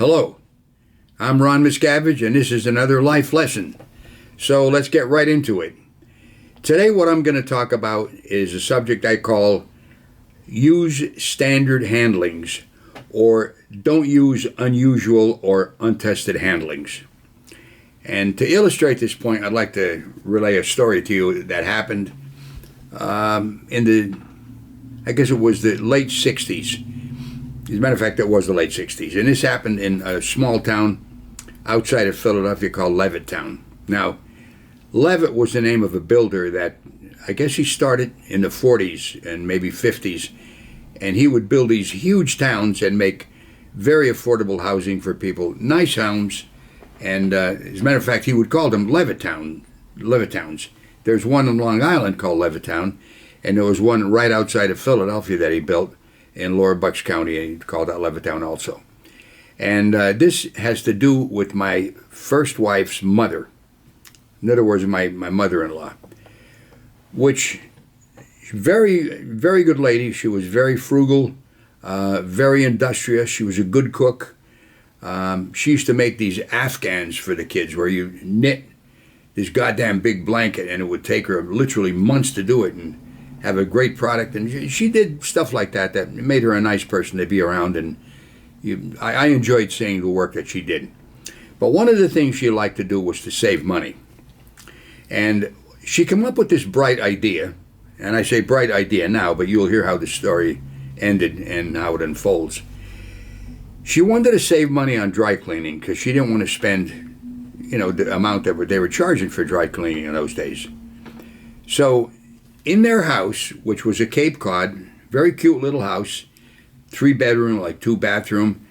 Hello, I'm Ron Miscavige, and this is another life lesson. So let's get right into it. Today what I'm going to talk about is a subject I call use standard handlings, or don't use unusual or untested handlings. And to illustrate this point, I'd like to relay a story to you that happened I guess it was the late 60s. As a matter of fact, it was the late 60s. And this happened in a small town outside of Philadelphia called Levittown. Now, Levitt was the name of a builder that I guess he started in the 40s and maybe 50s. And he would build these huge towns and make very affordable housing for people, nice homes. And as a matter of fact, he would call them Levittowns. There's one in Long Island called Levittown, and there was one right outside of Philadelphia that he built in Lower Bucks County, and he called that Levittown also. And this has to do with my first wife's mother. In other words, my mother-in-law, which very, very good lady. She was very frugal, very industrious. She was a good cook. She used to make these Afghans for the kids where you knit this goddamn big blanket, and it would take her literally months to do it and have a great product. And she did stuff like that made her a nice person to be around, and I enjoyed seeing the work that she did. But one of the things she liked to do was to save money. And she came up with this bright idea, and I say bright idea now, but you'll hear how the story ended and how it unfolds. She wanted to save money on dry cleaning because she didn't want to spend, the amount that they were charging for dry cleaning in those days. So in their house, which was a Cape Cod, very cute little house, 3-bedroom, like 2-bathroom,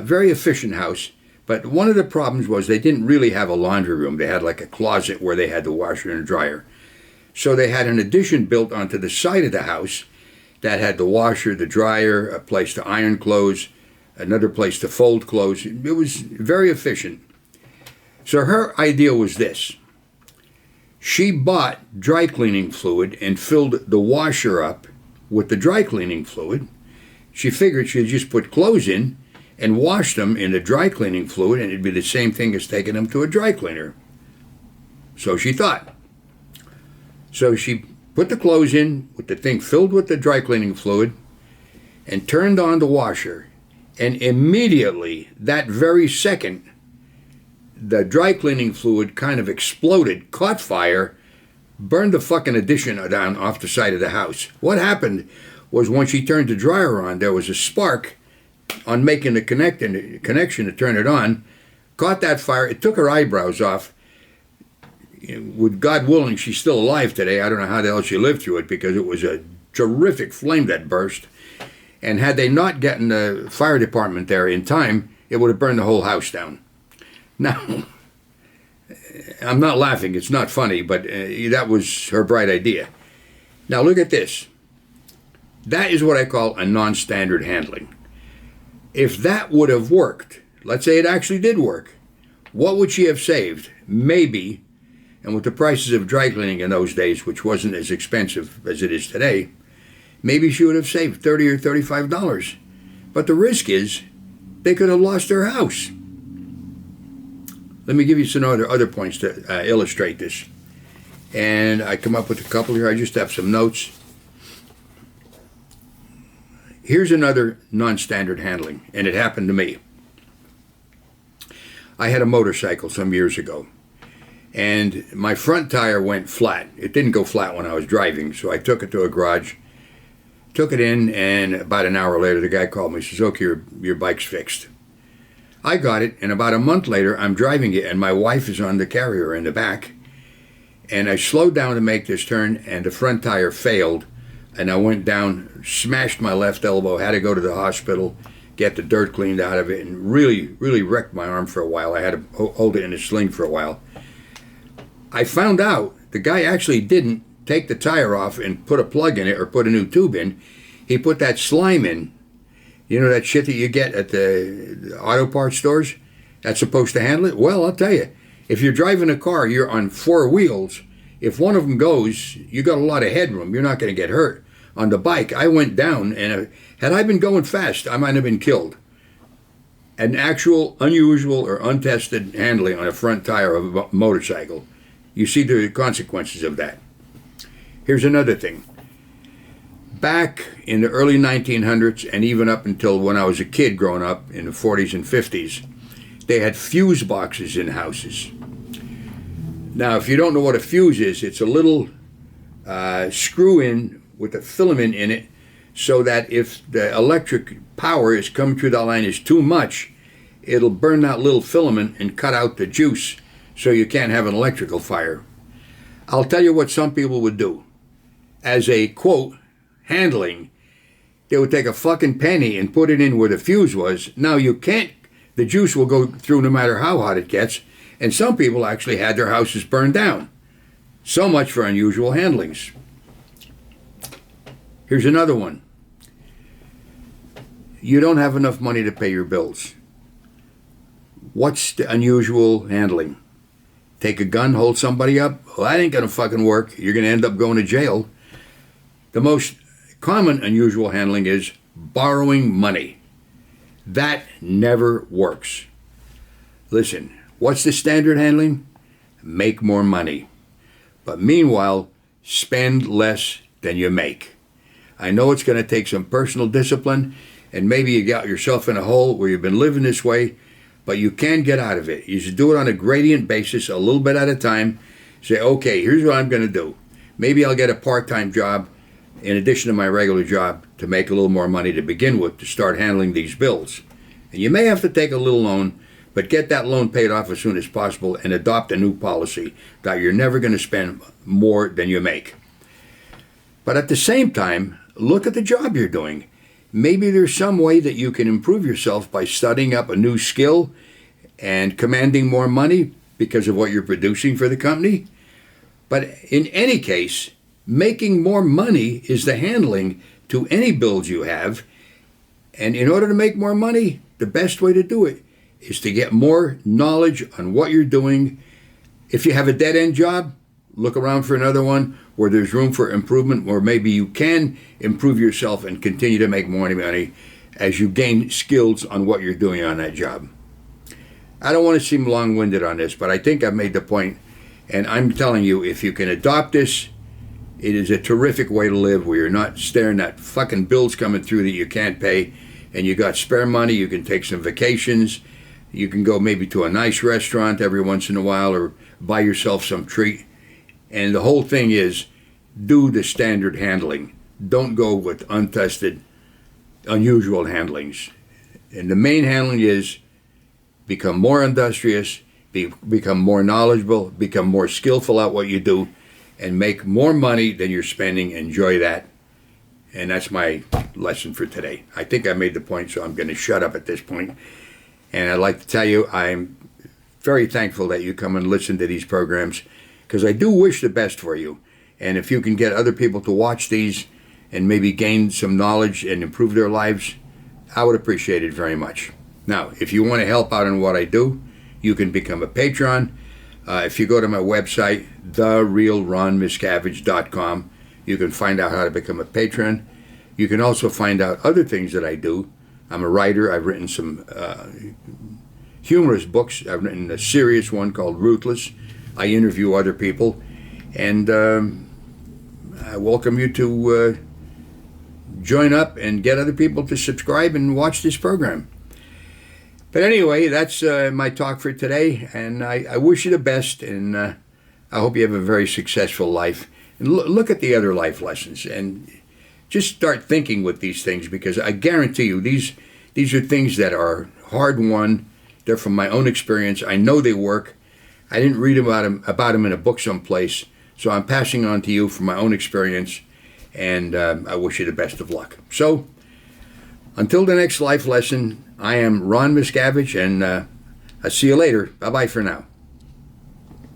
very efficient house. But one of the problems was they didn't really have a laundry room. They had like a closet where they had the washer and dryer. So they had an addition built onto the side of the house that had the washer, the dryer, a place to iron clothes, another place to fold clothes. It was very efficient. So her idea was this. She bought dry cleaning fluid and filled the washer up with the dry cleaning fluid. She figured she'd just put clothes in and wash them in the dry cleaning fluid, and it'd be the same thing as taking them to a dry cleaner. So she thought. So she put the clothes in with the thing filled with the dry cleaning fluid and turned on the washer. And immediately, that very second, the dry cleaning fluid kind of exploded, caught fire, burned the fucking addition down off the side of the house. What happened was when she turned the dryer on, there was a spark on making the connection to turn it on, caught that fire. It took her eyebrows off. With God willing, she's still alive today. I don't know how the hell she lived through it because it was a terrific flame that burst. And had they not gotten the fire department there in time, it would have burned the whole house down. Now, I'm not laughing. It's not funny, but that was her bright idea. Now, look at this. That is what I call a non-standard handling. If that would have worked, let's say it actually did work, what would she have saved? Maybe, and with the prices of dry cleaning in those days, which wasn't as expensive as it is today, maybe she would have saved $30 or $35. But the risk is they could have lost their house. Let me give you some other points to illustrate this. And I come up with a couple here. I just have some notes. Here's another non-standard handling, and it happened to me. I had a motorcycle some years ago, and my front tire went flat. It didn't go flat when I was driving, so I took it to a garage, took it in, and about an hour later, the guy called me and says, okay, your bike's fixed. I got it, and about a month later, I'm driving it, and my wife is on the carrier in the back, and I slowed down to make this turn, and the front tire failed, and I went down, smashed my left elbow, had to go to the hospital, get the dirt cleaned out of it, and really, really wrecked my arm for a while. I had to hold it in a sling for a while. I found out the guy actually didn't take the tire off and put a plug in it or put a new tube in. He put that slime in. You know that shit that you get at the auto parts stores? That's supposed to handle it? Well, I'll tell you, if you're driving a car, you're on 4 wheels. If one of them goes, you got a lot of headroom. You're not going to get hurt. On the bike, I went down, and had I been going fast, I might have been killed. an actual unusual or untested handling on a front tire of a motorcycle, you see the consequences of that. Here's another thing. Back in the early 1900s and even up until when I was a kid growing up in the 40s and 50s, they had fuse boxes in houses. Now, if you don't know what a fuse is, it's a little screw-in with a filament in it so that if the electric power is coming through that line is too much, it'll burn that little filament and cut out the juice so you can't have an electrical fire. I'll tell you what some people would do. As a, quote, handling, they would take a fucking penny and put it in where the fuse was. Now you can't, the juice will go through no matter how hot it gets, and some people actually had their houses burned down. So much for unusual handlings. Here's another one. You don't have enough money to pay your bills. What's the unusual handling? Take a gun, hold somebody up? Well, that ain't gonna fucking work. You're gonna end up going to jail. The most common unusual handling is borrowing money. That never works. Listen, what's the standard handling? Make more money. But meanwhile, spend less than you make. I know it's going to take some personal discipline, and maybe you got yourself in a hole where you've been living this way, but you can get out of it. You should do it on a gradient basis, a little bit at a time. Say, okay, here's what I'm going to do. Maybe I'll get a part-time job in addition to my regular job to make a little more money to begin with to start handling these bills. And you may have to take a little loan, but get that loan paid off as soon as possible and adopt a new policy that you're never going to spend more than you make. But at the same time, look at the job you're doing. Maybe there's some way that you can improve yourself by studying up a new skill and commanding more money because of what you're producing for the company. But in any case, making more money is the handling to any bills you have. And in order to make more money, the best way to do it is to get more knowledge on what you're doing. If you have a dead-end job, look around for another one where there's room for improvement, where maybe you can improve yourself and continue to make more money as you gain skills on what you're doing on that job. I don't want to seem long-winded on this, but I think I've made the point, and I'm telling you, if you can adopt this, it is a terrific way to live where you're not staring at fucking bills coming through that you can't pay, and you got spare money. You can take some vacations. You can go maybe to a nice restaurant every once in a while or buy yourself some treat. And the whole thing is, do the standard handling. Don't go with untested, unusual handlings. And the main handling is become more industrious, become more knowledgeable, become more skillful at what you do, and make more money than you're spending. Enjoy that. And that's my lesson for today. I think I made the point, so I'm going to shut up at this point. And I'd like to tell you, I'm very thankful that you come and listen to these programs, because I do wish the best for you. And if you can get other people to watch these and maybe gain some knowledge and improve their lives, I would appreciate it very much. Now, if you want to help out in what I do, you can become a patron. If you go to my website, therealronmiscavige.com, you can find out how to become a patron. You can also find out other things that I do. I'm a writer. I've written some humorous books. I've written a serious one called Ruthless. I interview other people. And I welcome you to join up and get other people to subscribe and watch this program. But anyway, that's my talk for today. And I wish you the best. And I hope you have a very successful life. And look at the other life lessons and just start thinking with these things, because I guarantee you these are things that are hard won. They're from my own experience. I know they work. I didn't read about them in a book someplace, so I'm passing on to you from my own experience, and I wish you the best of luck. So, until the next life lesson, I am Ron Miscavige, and I'll see you later. Bye-bye for now.